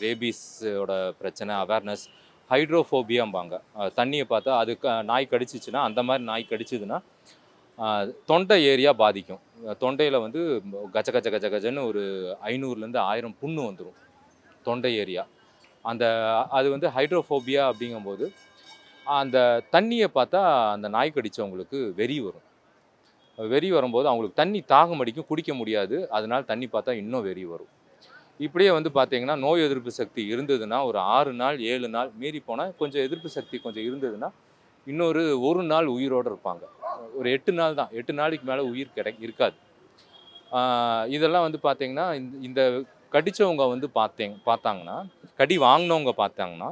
ரேபீஸோட பிரச்சனை அவேர்னஸ், ஹைட்ரோஃபோபியாம்பாங்க. தண்ணியை பார்த்தா அது நாய் கடிச்சிச்சுன்னா, அந்த மாதிரி நாய் கடிச்சதுன்னா தொண்டை ஏரியா பாதிக்கும். தொண்டையில் வந்து கச்ச கச்ச கச்ச கஜன்னு ஒரு 500லேருந்து 1000 புண்ணு வந்துடும் தொண்டை ஏரியா. அந்த அது வந்து ஹைட்ரோஃபோபியா அப்படிங்கும்போது அந்த தண்ணியை பார்த்தா அந்த நாய் கடித்தவங்களுக்கு வெறி வரும். வெறி வரும்போது அவங்களுக்கு தண்ணி தாகம் அடிக்கும், குடிக்க முடியாது. அதனால தண்ணி பார்த்தா இன்னும் வெறி வரும். இப்படியே வந்து பார்த்தீங்கன்னா நோய் எதிர்ப்பு சக்தி இருந்ததுன்னா ஒரு 6 நாள் 7 நாள் மீறி போனால் கொஞ்சம் எதிர்ப்பு சக்தி கொஞ்சம் இருந்ததுன்னா இன்னொரு 1 நாள் உயிரோடு இருப்பாங்க. ஒரு 8 நாள் தான், 8 நாளைக்கு மேலே உயிர் இருக்காது. இதெல்லாம் வந்து பார்த்தீங்கன்னா இந்த கடித்தவங்க வந்து பார்த்தாங்கன்னா, கடி வாங்கினவங்க பார்த்தாங்கன்னா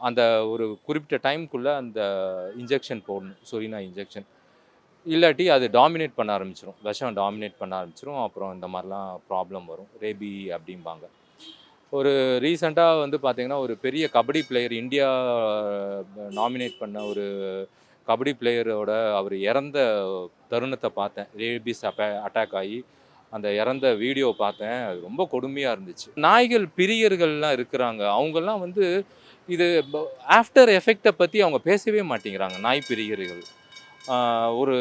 அந்த ஒரு குறிப்பிட்ட டைமுக்குள்ளே அந்த இன்ஜெக்ஷன் போடணும், சொரினா இன்ஜெக்ஷன். இல்லாட்டி அது டாமினேட் பண்ண ஆரம்பிச்சிடும், விஷம் டாமினேட் பண்ண ஆரம்பிச்சிடும். அப்புறம் இந்த மாதிரிலாம் ப்ராப்ளம் வரும், ரேபி அப்படிம்பாங்க. ஒரு ரீசெண்டாக வந்து பார்த்திங்கன்னா ஒரு பெரிய கபடி பிளேயர், இந்தியா நாமினேட் பண்ண ஒரு கபடி பிளேயரோட அவர் இறந்த தருணத்தை பார்த்தேன். ரேபிஸ் அட்டாக் ஆகி அந்த இறந்த வீடியோ பார்த்தேன். அது ரொம்ப கொடுமையாக இருந்துச்சு. நாய்கள் பிரியர்கள்லாம் இருக்கிறாங்க, அவங்கெல்லாம் வந்து இது ஆஃப்டர் எஃபெக்டை பற்றி அவங்க பேசவே மாட்டேங்கிறாங்க. நாய் பிரியர்கள் ஒரு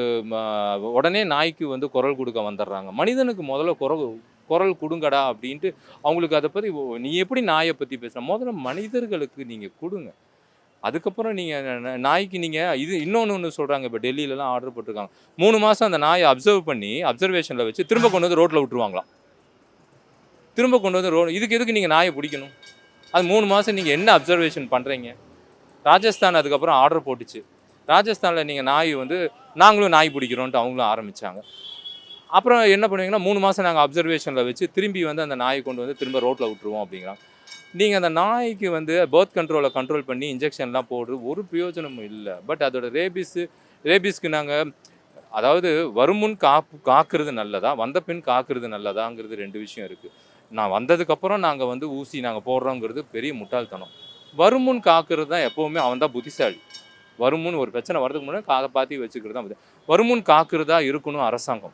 உடனே நாய்க்கு வந்து குரல் கொடுக்க வந்துடுறாங்க. மனிதனுக்கு முதல்ல குரல் கொடுங்கடா அப்படின்ட்டு அவங்களுக்கு அதை பற்றி, நீ எப்படி நாயை பற்றி பேசுகிற, முதல்ல மனிதர்களுக்கு நீங்கள் கொடுங்க. அதுக்கப்புறம் நீங்கள் நாய்க்கு நீங்கள் இது இன்னொன்று சொல்கிறாங்க. இப்போ டெல்லியிலலாம் ஆர்டர் போட்டிருக்காங்க, 3 மாதம் அந்த நாயை அப்சர்வேஷனில் வச்சு திரும்ப கொண்டு வந்து ரோட்டில் விட்டுருவாங்களாம். திரும்ப கொண்டு வந்து எதுக்கு நீங்கள் நாயை பிடிக்கணும்? அது 3 மாதம் நீங்கள் என்ன அப்சர்வேஷன் பண்ணுறீங்க? ராஜஸ்தான் அதுக்கப்புறம் ஆர்டர் போட்டுச்சு. ராஜஸ்தானில் நீங்கள் நாய் வந்து நாங்களும் நாய் பிடிக்கிறோன்ட்டு அவங்களும் ஆரம்பித்தாங்க. அப்புறம் என்ன பண்ணுவீங்கன்னா 3 மாதம் நாங்கள் அப்சர்வேஷனில் வச்சு திரும்பி வந்து அந்த நாயை கொண்டு வந்து திரும்ப ரோட்டில் விட்டுருவோம் அப்படிங்கிறாங்க. நீங்கள் அந்த நாய்க்கு வந்து பர்த் கண்ட்ரோல் பண்ணி இன்ஜெக்ஷன்லாம் போடுறது ஒரு பிரயோஜனமும் இல்லை. பட் அதோட ரேபிஸ்க்கு நாங்கள் அதாவது வருமுன் காக்கிறது நல்லதா, வந்த பின் காக்கிறது நல்லதாங்கிறது 2 விஷயம் இருக்குது. நான் வந்ததுக்கப்புறம் நாங்கள் வந்து ஊசி நாங்கள் போடுறோங்கிறது பெரிய முட்டாள்தனம். வருமுன் காக்கிறது தான் எப்போவுமே அவன் தான் புத்திசாலி. வருமுன் ஒரு பிரச்சனை வரதுக்கு முன்னாடி காதை பார்த்து வச்சுக்கிறது தான் வருமுன் காக்கிறதா இருக்கணும் அரசாங்கம்.